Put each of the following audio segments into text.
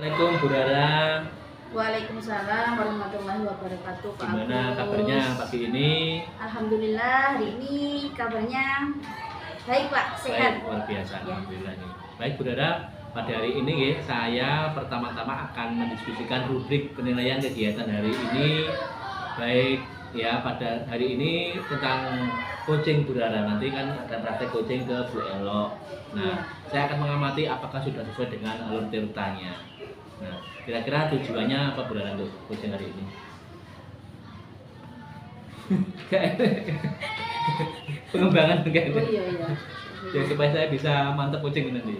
Assalamualaikum Bu Rara. Waalaikumsalam warahmatullahi wabarakatuh. Pak Gimana Agus. kabarnya pagi ini? Alhamdulillah hari ini kabarnya baik Pak, sehat. Baik, luar biasa. Ya. Alhamdulillah nih. Baik Bu Rara, pada hari ini ya, saya pertama-tama akan mendiskusikan rubrik penilaian kegiatan hari ini. Baik ya, pada hari ini tentang coaching Bu Rara. Nanti kan ada praktek coaching ke Bu Elo. Nah, saya akan mengamati apakah sudah sesuai dengan alur ceritanya. Nah, kira-kira tujuannya apa Bu Rara untuk coaching hari ini? Pengembangan enggak? Oh iya. Ya supaya saya bisa mantap coaching nanti.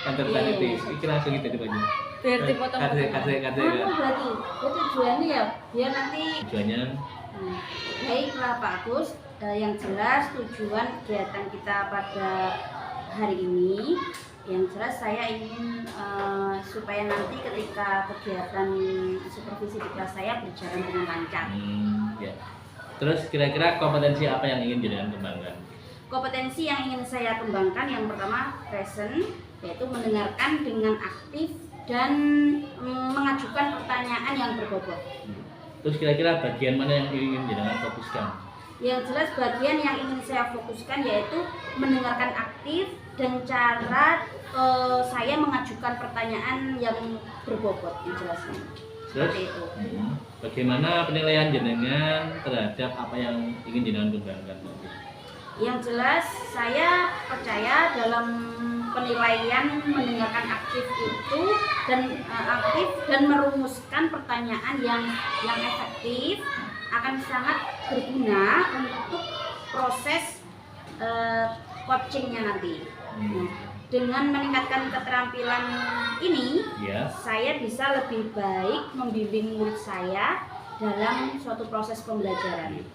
Kantor tadi itu langsung gitu coba. Biar dipotong-potong. Kate. Berarti itu tujuannya ya biar nanti Tujuannya baiklah Pak Agus. Yang jelas tujuan kegiatan kita pada hari ini, yang jelas saya ingin supaya nanti ketika kegiatan supervisi di kelas saya berjalan dengan lancar. Ya. Terus kira-kira kompetensi apa yang ingin jenengan kembangkan? Kompetensi yang ingin saya kembangkan yang pertama present, yaitu mendengarkan dengan aktif dan mengajukan pertanyaan yang berbobot. Terus kira-kira bagian mana yang ingin jenengan fokuskan? Yang jelas bagian yang ingin saya fokuskan yaitu mendengarkan aktif dan cara saya mengajukan pertanyaan yang berbobot yang jelasnya. Terus Itu. Bagaimana penilaian jenengan terhadap apa yang ingin jenengan kembangkan? Yang jelas saya percaya dalam penilaian mendengarkan aktif itu dan aktif dan merumuskan pertanyaan yang efektif akan sangat berguna untuk proses coachingnya nanti. Nah, dengan meningkatkan keterampilan ini, saya bisa lebih baik membimbing murid saya dalam suatu proses pembelajaran.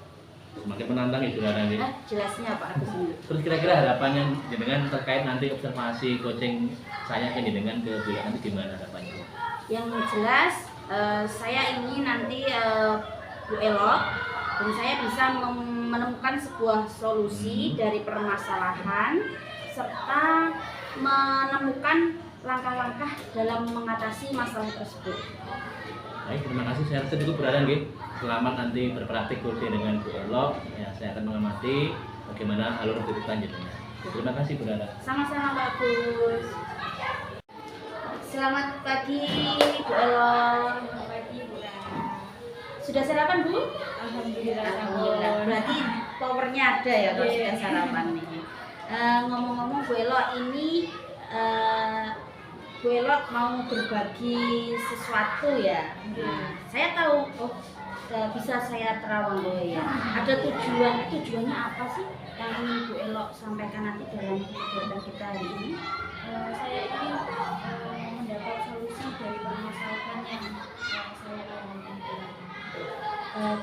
Semakin menantang itu nanti. Jelasnya Pak Agus ini. Terus kira-kira harapannya jenengan terkait nanti observasi coaching saya ke jenengan ke bulan nanti gimana harapannya? Yang jelas saya ingin nanti Bu Elo dan saya bisa menemukan sebuah solusi dari permasalahan serta menemukan langkah-langkah dalam mengatasi masalah tersebut. Baik, terima kasih. Saya rasa cukup berada nggih. Selamat nanti berpraktik coaching dengan Bu Elo. Ya, saya akan mengamati bagaimana alur kehidupan jenengan. Terima kasih Bu Rara. Sama-sama Pak Agus. Selamat pagi Bu Elo. Selamat pagi Bu Rara. Sudah sarapan Bu? Alhamdulillah. Berarti powernya ada ya kalau sudah sarapan nih. Ngomong-ngomong Bu Elo ini Bu Elo mau berbagi sesuatu ya. Saya tahu bisa saya terawang ya. Ada tujuannya apa sih yang ingin Bu Elo sampaikan nanti dalam kegiatan kita hari ini? Saya ingin mendapat solusi dari permasalahan yang saya alami.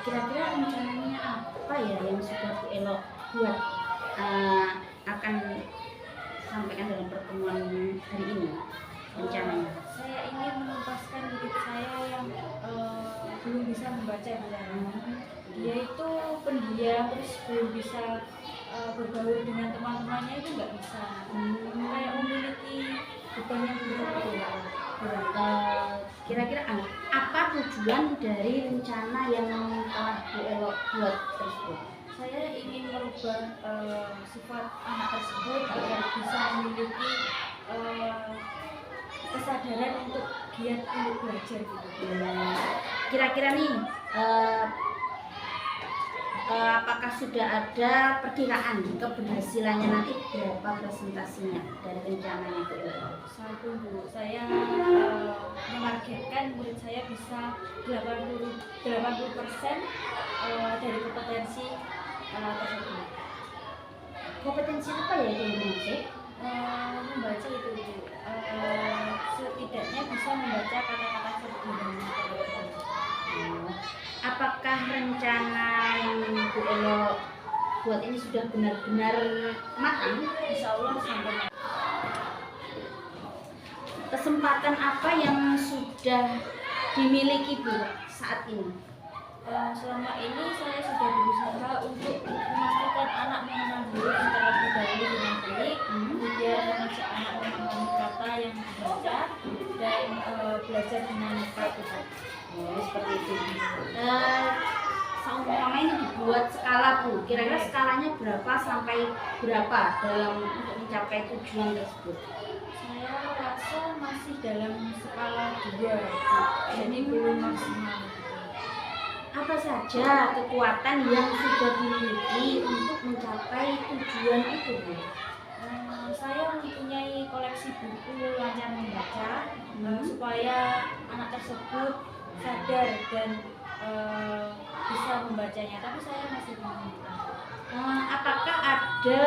Kira-kira rencananya apa ya yang sudah Bu Elo buat akan sampaikan dalam pertemuan hari ini rencananya? Saya ingin menuntaskan murid saya yang belum bisa membaca dia itu pendiam, terus belum bisa bergaul dengan teman-temannya, itu nggak bisa kayak memiliki beban yang berat. Kira-kira apa tujuan dari rencana yang telah Bu Elo buat tersebut? Saya ingin merubah sifat anak tersebut agar bisa memiliki kesadaran untuk giat untuk belajar gitu. Kira-kira nih apakah sudah ada perkiraan keberhasilannya nanti berapa presentasinya dari rencananya Bu Elo? Satu Bu, saya menargetkan murid saya bisa 80% dari kompetensi tersebut. Kompetensi apa ya yang dimaksud? Membaca itu Bu. Setidaknya bisa membaca kata-kata sederhana. Apakah rencana yang Bu Elo buat ini sudah benar-benar matang? Insya Allah sampai. Kesempatan apa yang sudah dimiliki Bu saat ini? Selama ini saya sudah berusaha untuk memastikan anak mengenal diri secara budaya dengan baik, kemudian mengajak anak memahami kata yang dibaca dan belajar dinamika gitu. Oh, seperti itu. Seumpama ini dibuat skala Bu, kira-kira skalanya berapa sampai berapa dalam untuk mencapai tujuan tersebut? Saya rasa masih dalam skala 2 Bu. Jadi belum maksimal gitu. Apa saja kekuatan yang sudah dimiliki untuk mencapai tujuan itu Bu? Saya mempunyai koleksi buku lancar membaca supaya anak tersebut sadar dan bisa membacanya, tapi saya masih belum. Apakah ada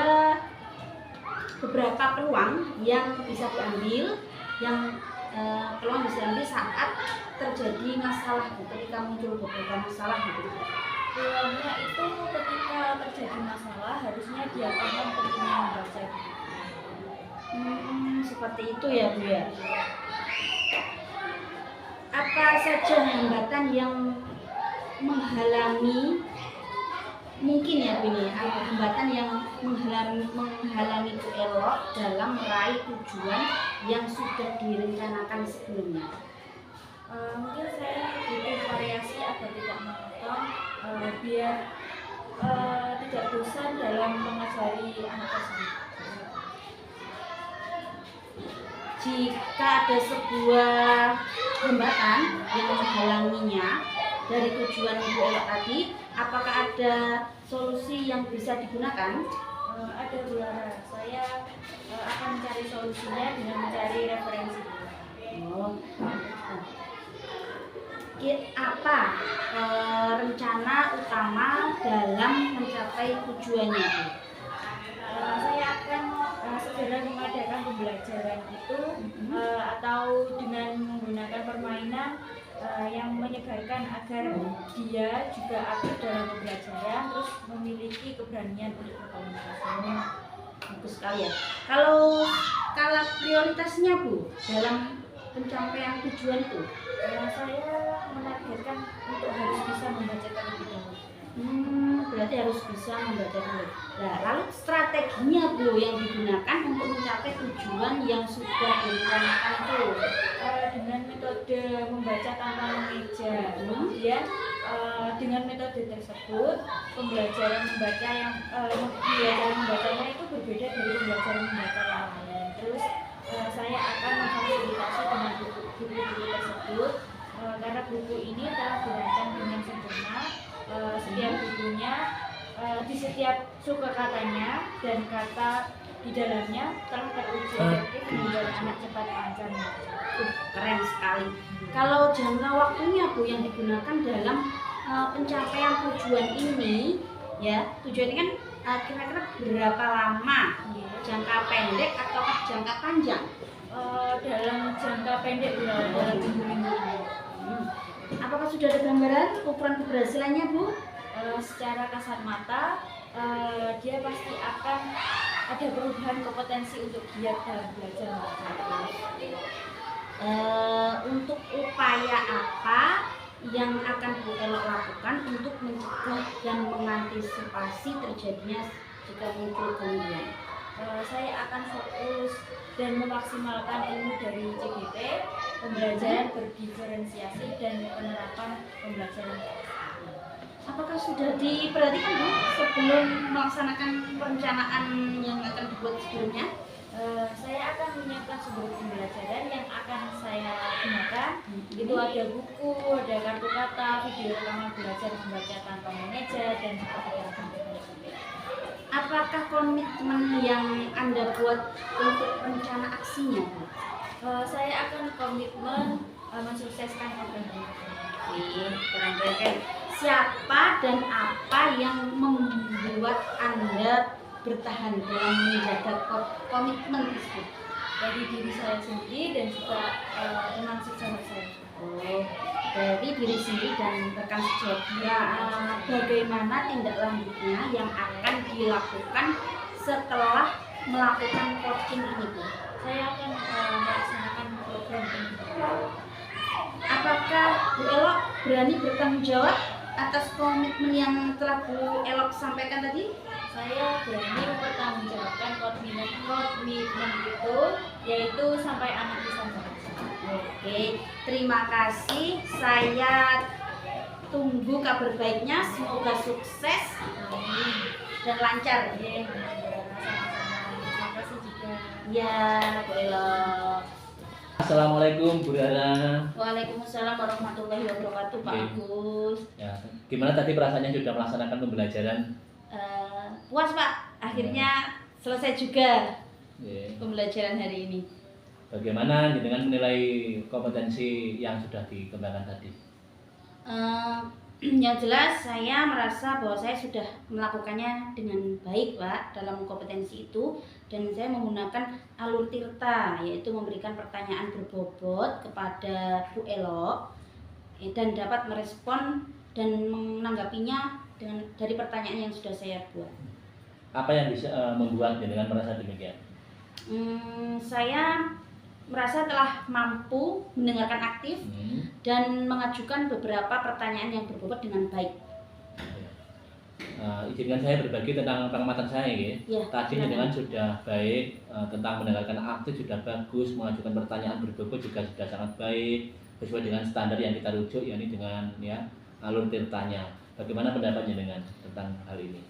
beberapa peluang yang bisa diambil, peluang bisa diambil saat terjadi masalah Bu, ketika muncul beberapa masalah gitu? Peluangnya itu ketika terjadi masalah harusnya dia paham pentingnya membaca gitu. Seperti itu ya Bu ya. Apa saja hambatan yang menghalangi, mungkin ya Bu ini, hambatan yang menghalangi Bu Elok dalam meraih tujuan yang sudah direncanakan sebelumnya? Mungkin saya butuh variasi agar tidak monoton, biar tidak bosan dalam mengajari anak tersebut. Jika ada sebuah hambatan yang menghalanginya dari tujuan Bu Elok tadi, apakah ada solusi yang bisa digunakan? Ada Bu Lara, saya akan mencari solusinya dengan mencari referensi. Apa rencana utama dalam mencapai tujuannya Bu? Saya akan segera mengadakan pembelajaran itu atau dengan menggunakan permainan yang menyegarkan agar dia juga aktif dalam pembelajaran, terus memiliki keberanian untuk berkomunikasi. Bagus sekali ya. Kalau prioritasnya Bu dalam pencapaian tujuan itu? Saya menargetkan untuk harus bisa membaca terlebih dahulu. Berarti harus bisa membaca dulu. Nah, lalu strateginya Bu yang digunakan untuk mencapai tujuan yang sudah direncanakan itu? Dengan metode membaca tanpa mengeja. Kemudian dengan metode tersebut pembelajaran membacanya itu berbeda dari pembelajaran membaca yang lain. Terus saya akan memfasilitasi dengan buku-buku tersebut karena buku ini telah dirancang dengan sempurna. Setiap bukunya di setiap sukakatanya dan kata di dalamnya telah teruji efektif membuat anak cepat lancar. Keren sekali. Kalau jangka waktunya Bu yang digunakan dalam pencapaian tujuan ini, ya tujuan ini kan kira-kira berapa lama? Jangka pendek ataukah jangka panjang? Dalam jangka pendek dalam minggu-minggu. Apakah sudah ada gambaran ukuran keberhasilannya Bu? Secara kasat mata dia pasti akan ada perubahan kompetensi untuk giat dalam belajar. Untuk upaya apa yang akan Bu Elok lakukan untuk mencegah dan mengantisipasi terjadinya jika muncul gangguan? Saya akan fokus dan memaksimalkan ilmu dari CGT, pembelajaran berdiferensiasi dan penerapan pembelajaran. Apakah sudah diperhatikan Bu sebelum melaksanakan perencanaan yang akan dibuat sebelumnya? Saya akan menyiapkan sebuah pembelajaran yang akan saya gunakan. Itu ada buku, ada kartu kata, video rekaman belajar membaca tanpa mengeja, dan apakah komitmen yang Anda buat untuk rencana aksinya Bu? Saya akan komitmen mensukseskan program ini. Keren. Siapa dan apa yang membuat Anda bertahan dalam menjaga komitmen tersebut? Dari diri saya sendiri dan juga teman sejawat saya. Dari diri sendiri dan rekan sejawat. Bagaimana tindak lanjutnya yang akan dilakukan setelah melakukan coaching ini Bu? Saya akan melaksanakan program ini. Apakah Bu Elok berani bertanggung jawab atas komitmen yang telah Bu Elok sampaikan tadi? Saya berani mempertanggungjawabkan komitmen itu, yaitu sampai anak bisa membaca. Oke, terima kasih. Saya tunggu kabar baiknya. Semoga sukses dan lancar. Iya, sama-sama. Terima kasih juga. Ya, Bu Elo. Assalamualaikum Bu Rara. Waalaikumsalam warahmatullahi wabarakatuh, Pak Oke. Agus. Ya, gimana tadi perasaannya sudah melaksanakan pembelajaran? Puas, Pak. Akhirnya selesai juga Ya. pembelajaran hari ini. Bagaimana dengan menilai kompetensi yang sudah dikembangkan tadi? Yang jelas saya merasa bahwa saya sudah melakukannya dengan baik, Pak, dalam kompetensi itu, dan saya menggunakan alur tirta, yaitu memberikan pertanyaan berbobot kepada Bu Elo dan dapat merespon dan menanggapinya dari pertanyaan yang sudah saya buat. Apa yang bisa membuat dengan merasa demikian? Saya merasa telah mampu mendengarkan aktif dan mengajukan beberapa pertanyaan yang berbobot dengan baik. Izinkan saya berbagi tentang pengamatan saya ya. Ya, Tadi silakan. dengan sudah baik, tentang mendengarkan aktif sudah bagus, mengajukan pertanyaan berbobot juga sudah sangat baik, sesuai dengan standar yang kita rujuk, yakni dengan ya alur tirtanya. Bagaimana pendapatnya dengan tentang hal ini?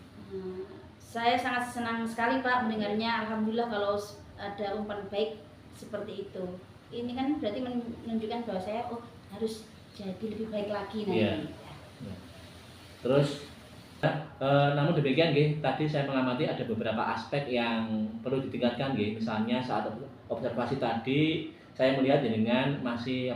Saya sangat senang sekali, Pak, mendengarnya. Alhamdulillah kalau ada umpan baik seperti itu. Ini kan berarti menunjukkan bahwa saya harus jadi lebih baik lagi nanti. Iya. Ya. Terus namun demikian nggih, tadi saya mengamati ada beberapa aspek yang perlu ditingkatkan nggih. Misalnya saat observasi tadi saya melihat dengan masih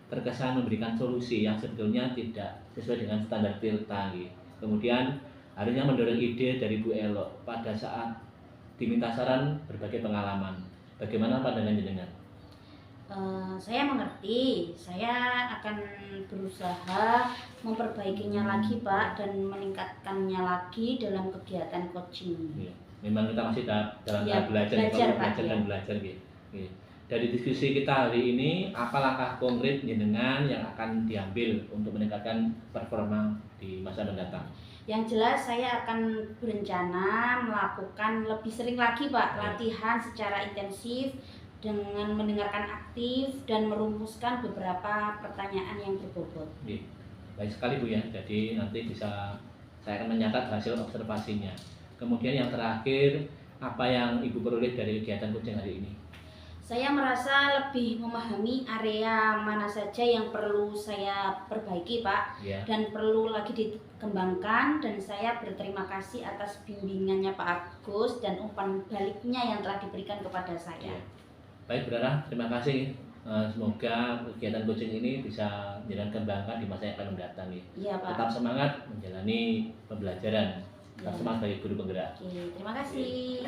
terkesan memberikan solusi yang sebetulnya tidak sesuai dengan standar tirta nggih. Kemudian harusnya mendorong ide dari Bu Elo pada saat diminta saran berbagai pengalaman. Bagaimana pandangan jenengan? Saya mengerti. Saya akan berusaha memperbaikinya lagi, Pak, dan meningkatkannya lagi dalam kegiatan coaching. Ya, memang kita masih dalam Ya, tahap belajar, belajar, Pak, belajar ya. dan belajar gitu. Dari diskusi kita hari ini, apa langkah konkret jenengan yang akan diambil untuk meningkatkan performa di masa mendatang? Yang jelas saya akan berencana melakukan lebih sering lagi, Pak, latihan secara intensif dengan mendengarkan aktif dan merumuskan beberapa pertanyaan yang berbobot. Baik sekali Bu ya, jadi nanti saya akan mencatat hasil observasinya. Kemudian yang terakhir, apa yang Ibu peroleh dari kegiatan coaching hari ini? Saya merasa lebih memahami area mana saja yang perlu saya perbaiki, Pak, Ya. dan perlu lagi dikembangkan, dan saya berterima kasih atas bimbingannya Pak Agus dan umpan baliknya yang telah diberikan kepada saya. Ya. Baik Bu Rara, terima kasih. Semoga kegiatan coaching ini bisa jenengan kembangkan di masa yang akan mendatang. Iya, Pak. Tetap semangat menjalani pembelajaran. Tetap Ya. semangat sebagai guru penggerak. Oke, terima kasih.